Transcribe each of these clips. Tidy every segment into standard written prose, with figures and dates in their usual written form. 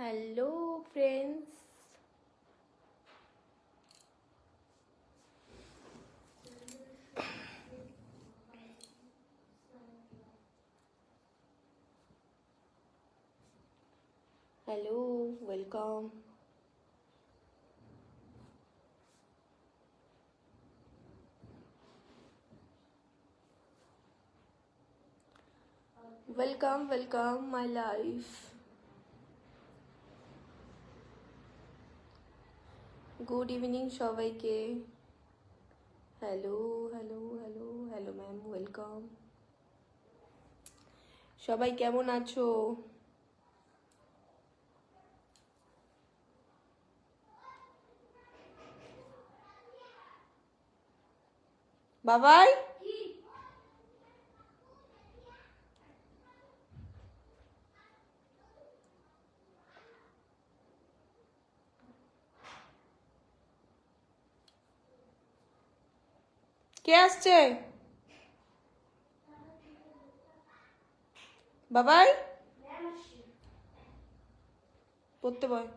Hello, friends. Hello, welcome. Welcome, my life. Good evening সবাইকে। Hello hello hello hello ma'am, welcome. সবাই কেমন আছো? বাবাই, কে আসছে? বাবাই, পড়তে বয়।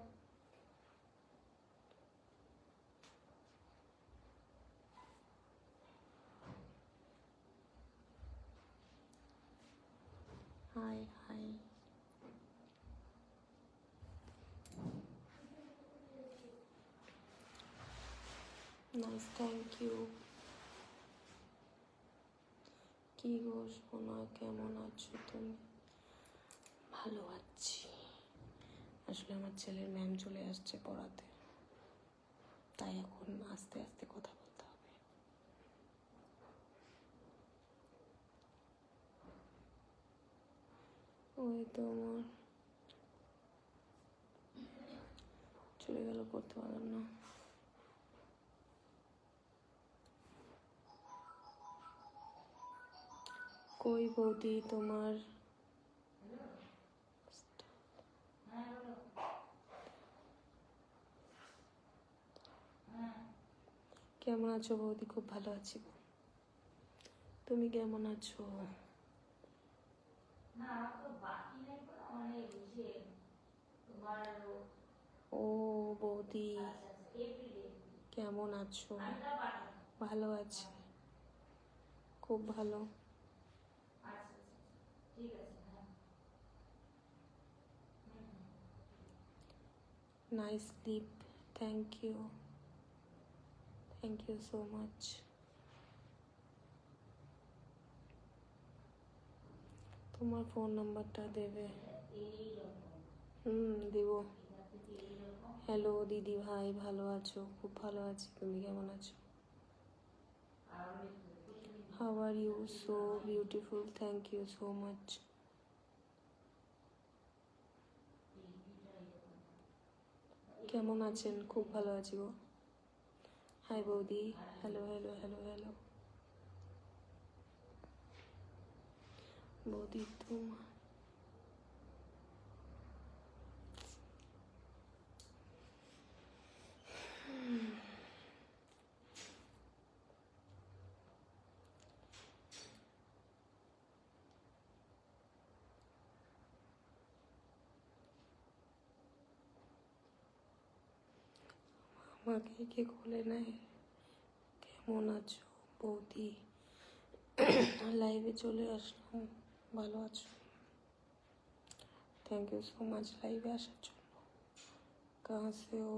Hi hi. Nice, thank you. কি গো সোনা, কেমন আছো তুমি? ভালো আছি। আসলে আমার ছেলের ম্যাম চলে আসছে পড়াতে, তাই এখন আস্তে আস্তে কথা বলতে হবে। ওই তো আমার চলে গেল, পড়তে পারলাম না। কই বৌদি তোমার? কেমন আছো বৌদি? খুব ভালো আছি। তুমি কেমন আছো? ও বৌদি, কেমন আছো? ভালো আছি, খুব ভালো। Nice sleep, thank you, thank you so much. তোমার ফোন নাম্বারটা দেবে? দেব। হ্যালো দিদি ভাই, ভালো আছো? খুব ভালো আছি, তুমি কেমন আছো? How are you? So beautiful, thank you so much. কেমন আছেন? খুব ভালো আছি গো। হাই বৌদি, হ্যালো হ্যালো হ্যালো হ্যালো। বৌদি তোমার আমাকে কে কোলে নেয়? কেমন আছো বৌদি? লাইভে চলে আসলাম, ভালো আছো? থ্যাংক ইউ সো মাচ লাইভে আসার জন্য। কাহা সে ও?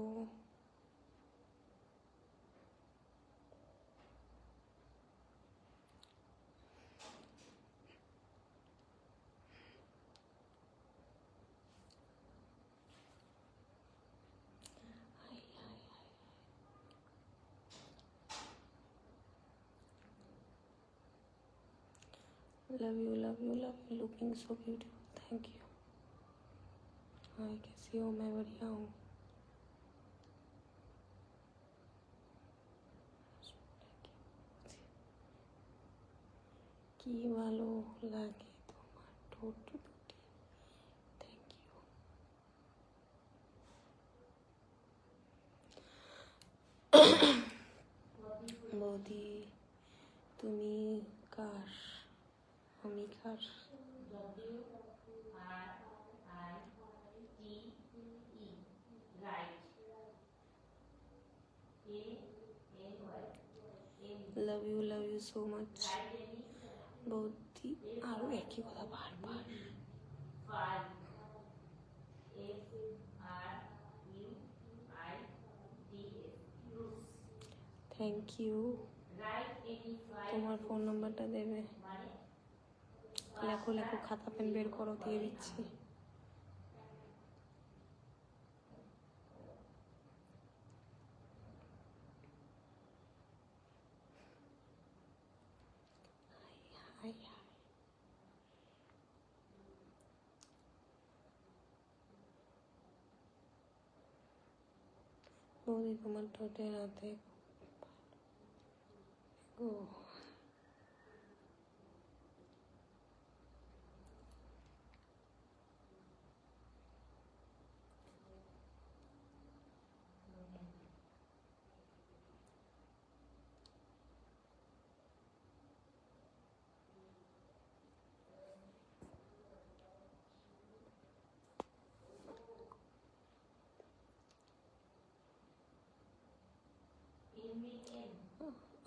Love you love you love you, looking so beautiful, thank you. Hi, कैसी हो? मैं बढ़िया हूँ। কি ভালো লাগে তোমার ঠোঁট দুটি, থ্যাংক ইউ। বৌদি তুমি কার? আমি কার? Love you so much. বৌদি আরও একই কথা বারবার। Thank you. তোমার ফোন নাম্বারটা দেবে? লেখো লেখো, খাতা পেন বের করো, দিয়ে দিচ্ছি। High high. বৌদি তোমার ঠোঁটের হাতে ও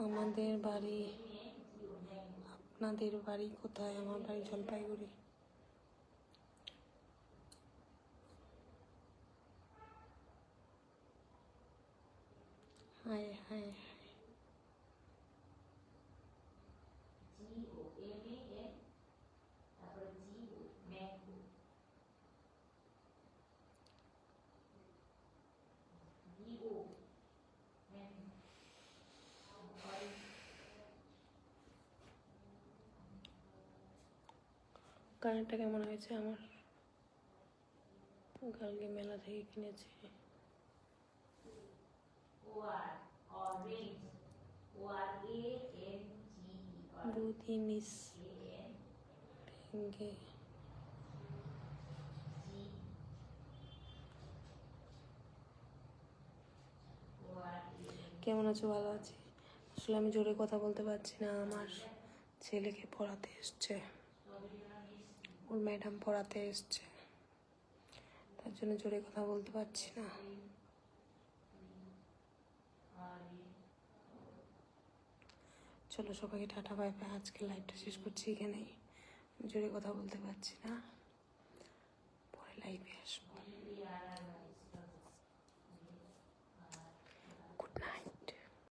আমাদের বাড়ি, আপনাদের বাড়ি কোথায়? আমার বাড়ি জলপাইগুড়ি। High high high. কানেরটা কেমন হয়েছে আমার? কালকে মেলা থেকে কিনেছি। বৌদি মিস ভেঙ্গে কেমন আছো? ভালো আছি। আসলে আমি জোরে কথা বলতে পারছি না, আমার ছেলেকে পড়াতে এসছে, ওর ম্যাডাম পড়াতে এসছে, তার জন্য জোরে কথা বলতে পারছি না। চলো সবাইকে টাটা বাই বাই, আজকে লাইভটা শেষ করছি এখানেই। জোরে কথা বলতে পারছি না, পরে লাইভে আসবো।